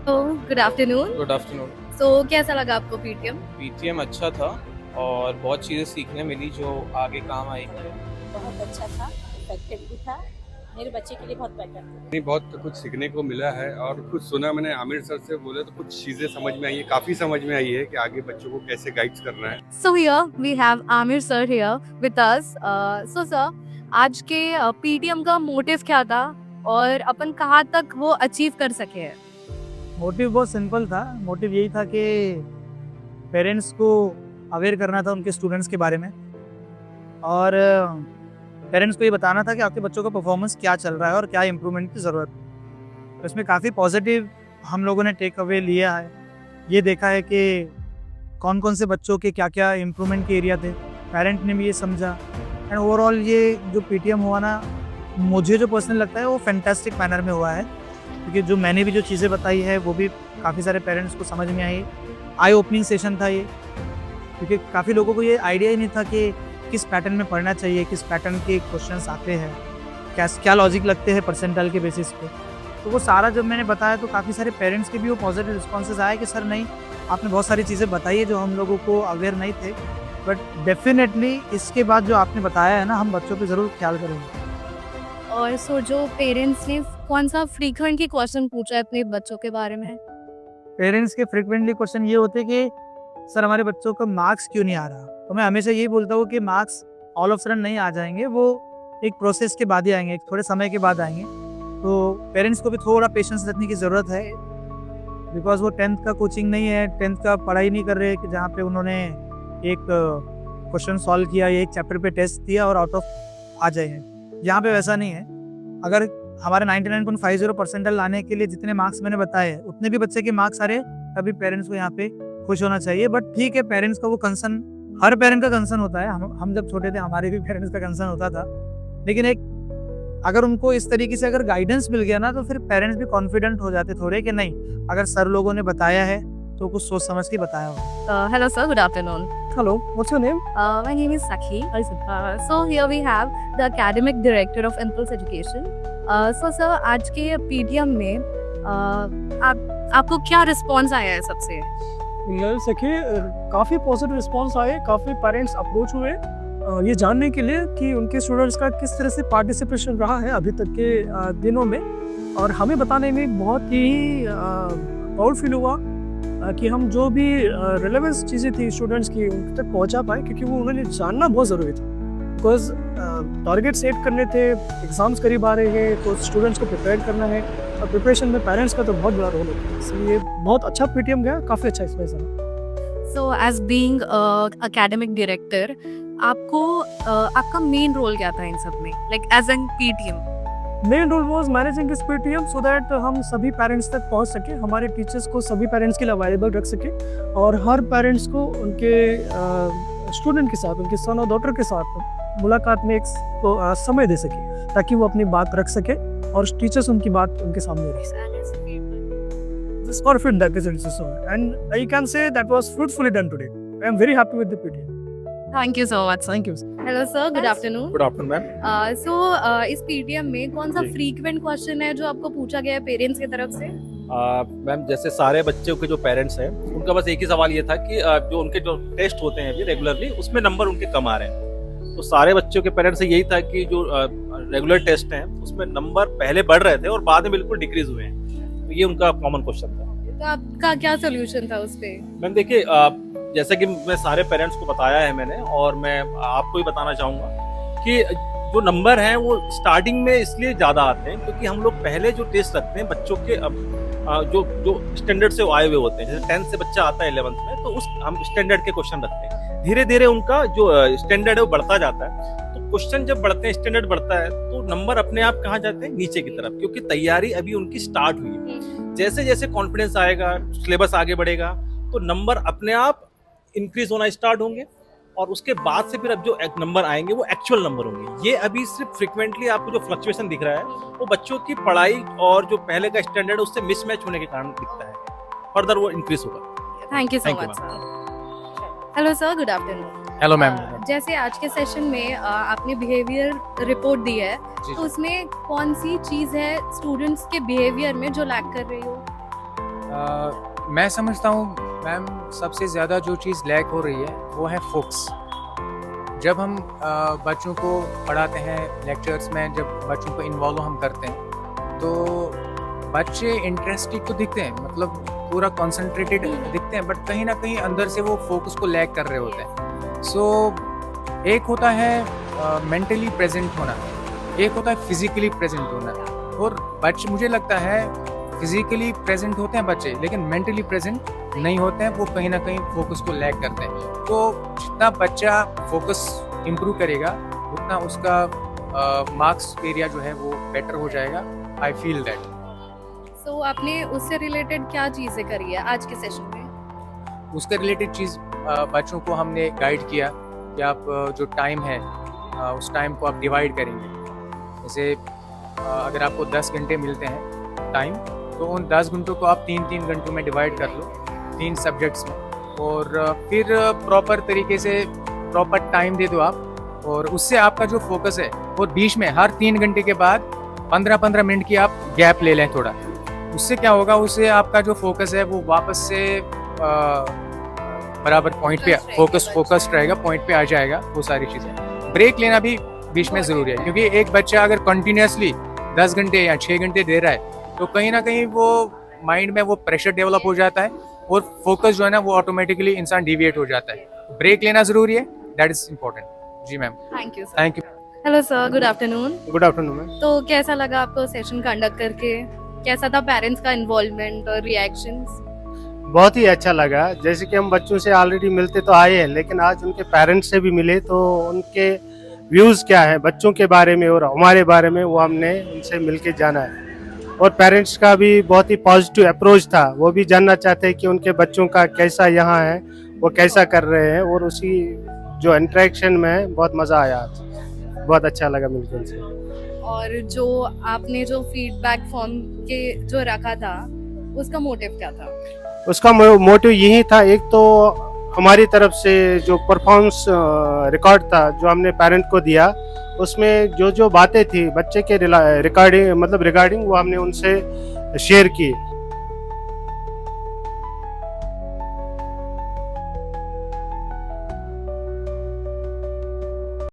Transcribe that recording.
तो good afternoon. Good afternoon. So कैसा लगा आपको पीटीएम? पीटीएम अच्छा था और बहुत चीज़ें सीखने मिली जो आगे काम आएगी। बहुत अच्छा था, इफेक्टिव भी था। मेरे बच्चे के लिए बहुत बेटर था। नहीं, बहुत कुछ सीखने को मिला है और कुछ सुना मैंने आमिर सर से बोले तो कुछ चीजें समझ में आई है, काफी समझ में आई है कि आगे बच्चों को कैसे गाइड करना है। So here we have Amir sir here with us. So sir, आज के पीटीएम का मोटिव क्या था और अपन कहाँ तक वो अचीव कर सके हैं? मोटिव बहुत सिंपल था। मोटिव यही था कि पेरेंट्स को अवेयर करना था उनके स्टूडेंट्स के बारे में और पेरेंट्स को ये बताना था कि आपके बच्चों का परफॉर्मेंस क्या चल रहा है और क्या इम्प्रूवमेंट की ज़रूरत है। तो इसमें काफ़ी पॉजिटिव हम लोगों ने टेक अवे लिया है। ये देखा है कि कौन कौन से बच्चों के क्या क्या इम्प्रूवमेंट के एरिया थे, पेरेंट ने भी ये समझा एंड ओवरऑल ये जो पीटीएम हुआ ना, मुझे जो पर्सनल लगता है वो फैंटास्टिक मैनर में हुआ है, क्योंकि जो मैंने भी जो चीज़ें बताई है वो भी काफ़ी सारे पेरेंट्स को समझ में आई। आई ओपनिंग सेशन था ये, क्योंकि काफ़ी लोगों को ये आइडिया ही नहीं था कि किस पैटर्न में पढ़ना चाहिए, किस पैटर्न के क्वेश्चंस आते हैं, क्या लॉजिक लगते हैं परसेंटाइल के बेसिस पे। तो वो सारा जब मैंने बताया तो काफ़ी सारे पेरेंट्स के भी वो पॉजिटिव रिस्पॉन्सेज आए कि सर नहीं, आपने बहुत सारी चीज़ें बताई है जो हम लोगों को अवेयर नहीं थे, बट डेफिनेटली इसके बाद जो आपने बताया है ना, हम बच्चों पे ज़रूर ख्याल करेंगे। और सो जो पेरेंट्स ने कौन सा फ्रीक्वेंटली क्वेश्चन पूछा है अपने बच्चों के बारे में? पेरेंट्स के फ्रिक्वेंटली क्वेश्चन ये होते हैं कि सर हमारे बच्चों का मार्क्स क्यों नहीं आ रहा। तो मैं हमेशा यही बोलता हूँ कि मार्क्स ऑल ऑफ सडन नहीं आ जाएंगे, वो एक प्रोसेस के बाद ही आएंगे, एक थोड़े समय के बाद आएंगे। तो पेरेंट्स को भी थोड़ा पेशेंस रखने की ज़रूरत है, बिकॉज वो 10th का कोचिंग नहीं है, 10th का पढ़ाई नहीं कर रहे कि जहाँ पे उन्होंने एक क्वेश्चन सॉल्व किया या एक चैप्टर पे टेस्ट दिया और आउट ऑफ आ जाए। यहाँ पे वैसा नहीं है। अगर हमारे 99.50 परसेंटाइल लाने के लिए जितने मार्क्स मैंने बताए हैं उतने भी बच्चे के मार्क्स आ रहे, तभी पेरेंट्स को यहाँ पे खुश होना चाहिए। बट ठीक है, पेरेंट्स का वो कंसर्न, हर पेरेंट का कंसर्न होता है। हम जब छोटे थे हमारे भी पेरेंट्स का कंसर्न होता था, लेकिन एक अगर उनको इस तरीके से अगर गाइडेंस मिल गया ना, तो फिर पेरेंट्स भी कॉन्फिडेंट हो जाते थोड़े कि नहीं, अगर सर लोगों ने बताया है तो कुछ सोच समझ के बताया हो। Hello sir, good afternoon. Hello, what's your name? My name is Sakhi. So here we have the academic director of Impulse Education. So sir, आज के पीटीएम में आपको क्या रिस्पॉन्स आया है सबसे? वेल सखी, काफ़ी पॉजिटिव रिस्पांस आए, काफ़ी पेरेंट्स अप्रोच हुए ये जानने के लिए कि उनके स्टूडेंट्स का किस तरह से पार्टिसिपेशन रहा है अभी तक के दिनों में, और हमें बताने में बहुत ही प्राउड फील हुआ कि हम जो भी रिलेवेंस चीज़ें थी स्टूडेंट्स की उन तक पहुंचा पाए, क्योंकि वो उन्होंने जानना बहुत ज़रूरी था। बिकॉज टारगेट सेट करने थे, एग्ज़ाम्स करीब आ रहे हैं, तो स्टूडेंट्स को प्रिपेयर करना है, और प्रिपरेशन में पेरेंट्स का तो बहुत बड़ा रोल होता है। इसलिए बहुत अच्छा पीटीएम गया, काफ़ी अच्छा एक्सपीरियंस रहा। So as being academic director, आपको आपका मेन रोल क्या था इन सब में, like as a PTM? Main role was managing this PTM so that हम सभी पेरेंट्स तक पहुंच सके, हमारे टीचर्स को सभी पेरेंट्स के लिए अवेलेबल रख सके, और हर पेरेंट्स को उनके स्टूडेंट के साथ, उनके सन और डॉटर के साथ मुलाकात में एक समय दे सके, ताकि वो अपनी बात रख सके और टीचर्स उनकी बात उनके सामने रख सके। This perfect that is so, and I can say that was fruitfully done today. I am very happy with the PTA. Thank you so much. Thank you. Hello sir, good afternoon. Good afternoon ma'am. So इस PTM में कौन सा जी। Frequent question है जो आपको पूछा गया है पेरेंट्स की तरफ से? मैम, जैसे सारे बच्चों के जो पेरेंट्स हैं उनका बस एक ही सवाल ये था कि जो उनके जो टेस्ट होते हैं अभी रेगुलरली, उसमें नंबर उनके कम आ रहे हैं। तो सारे बच्चों के पेरेंट्स से यही था कि जो रेगुलर टेस्ट हैं उसमें नंबर पहले बढ़ रहे थे और बाद में बिल्कुल डिक्रीज हुए हैं। तो ये उनका कॉमन क्वेश्चन था। तो आपका क्या सोल्यूशन था उस पे? मैम देखिए, जैसे कि मैं सारे पेरेंट्स को बताया है मैंने, और मैं आपको भी बताना चाहूँगा कि जो नंबर हैं वो स्टार्टिंग में इसलिए ज़्यादा आते हैं क्योंकि हम लोग पहले जो टेस्ट रखते हैं बच्चों के जो स्टैंडर्ड से आए हुए होते हैं, जैसे 10th से बच्चा आता है 11th में, तो उस हम स्टैंडर्ड के क्वेश्चन रखते हैं। धीरे धीरे उनका जो स्टैंडर्ड है वो बढ़ता जाता है। तो क्वेश्चन जब बढ़ते हैं, स्टैंडर्ड बढ़ता है, तो नंबर अपने आप कहाँ जाते हैं? नीचे की तरफ, क्योंकि तैयारी अभी उनकी स्टार्ट हुई है। जैसे जैसे कॉन्फिडेंस आएगा, सिलेबस आगे बढ़ेगा, तो नंबर अपने आप इंक्रीज होना स्टार्ट होंगे, और उसके बाद से फिर अब जो नंबर आएंगे वो एक्चुअल नंबर होंगे। ये अभी सिर्फ फ्रिक्वेंटली आपको जो फ्लक्चुएशन दिख रहा है वो बच्चों की पढ़ाई और जो पहले का स्टैंडर्ड है उससे मिसमैच होने के कारण दिखता है। फर्दर वो इंक्रीज होगा। Thank you so Thank you, much sir. Hello sir, good afternoon. Hello ma'am. जैसे आज के सेशन में आपने बिहेवियर रिपोर्ट दी है, तो उसमें कौन सी चीज है स्टूडेंट्स के बिहेवियर में जो लैक कर रही हो? मैं समझता हूँ मैम सबसे ज़्यादा जो चीज़ लैक हो रही है वो है फोकस। जब हम बच्चों को पढ़ाते हैं लेक्चर्स में, जब बच्चों को इन्वॉल्व हम करते हैं तो बच्चे इंटरेस्टेड तो दिखते हैं, मतलब पूरा कॉन्सेंट्रेटेड दिखते हैं, बट कहीं ना कहीं अंदर से वो फोकस को लैक कर रहे होते हैं। सो एक होता है मेंटली प्रेजेंट होना, एक होता है फिजिकली प्रेजेंट होना। और बच्चे, मुझे लगता है फिजिकली प्रेजेंट होते हैं बच्चे, लेकिन मेंटली प्रेजेंट नहीं होते हैं, वो कहीं ना कहीं फोकस को लैक करते हैं। तो जितना बच्चा फोकस इम्प्रूव करेगा उतना उसका मार्क्स एरिया जो है वो बेटर हो जाएगा। I feel that. सो आपने उससे रिलेटेड क्या चीज़ें करी है आज के सेशन में? उसके रिलेटेड चीज़ बच्चों को हमने गाइड किया कि आप जो टाइम है उस टाइम को आप डिवाइड करेंगे। जैसे अगर आपको 10 घंटे मिलते हैं टाइम, तो उन 10 घंटों को आप 3-3 घंटों में डिवाइड कर लो 3 सब्जेक्ट्स में, और फिर प्रॉपर तरीके से प्रॉपर टाइम दे दो आप। और उससे आपका जो फोकस है, और बीच में हर 3 घंटे के बाद 15-15 मिनट की आप गैप ले लें थोड़ा। उससे क्या होगा, उससे आपका जो फोकस है वो वापस से बराबर पॉइंट पे फोकस रहेगा, पॉइंट पे आ जाएगा वो सारी चीज़ें। ब्रेक लेना भी बीच में ज़रूरी है, क्योंकि एक बच्चा अगर कंटिन्यूसली 10 घंटे या 6 घंटे दे रहा है तो कहीं ना कहीं वो माइंड में वो प्रेशर डेवलप हो जाता है और फोकस जो है ना वो ऑटोमेटिकली इंसान डिविएट हो जाता है। ब्रेक लेना ज़रूरी है, दैट इज़ इम्पोर्टेंट। जी ma'am, thank you sir. Thank you. Hello sir, good afternoon. Good afternoon ma'am. तो कैसा लगा आपको सेशन कंडक्ट करके? कैसा था पेरेंट्स का इन्वॉल्वमेंट और रिएक्शंस? बहुत ही अच्छा लगा। जैसे कि हम बच्चों से ऑलरेडी मिलते तो आए हैं, लेकिन आज उनके पेरेंट्स से भी मिले तो उनके व्यूज़ क्या है बच्चों के बारे में और हमारे बारे में, वो हमने उनसे मिलके जाना है। और पेरेंट्स का भी बहुत ही पॉजिटिव अप्रोच था, वो भी जानना चाहते हैं कि उनके बच्चों का कैसा यहाँ है, वो कैसा कर रहे हैं, और उसी जो इंटरेक्शन में बहुत मज़ा आया आज, बहुत अच्छा लगा मिलकर उनसे। और जो आपने जो फीडबैक फॉर्म के जो रखा था उसका मोटिव क्या था? उसका मोटिव यही था, एक तो हमारी तरफ से जो परफॉर्मेंस रिकॉर्ड था जो हमने पेरेंट को दिया, उसमें जो जो बातें थी बच्चे के रिगार्डिंग वो हमने उनसे शेयर की।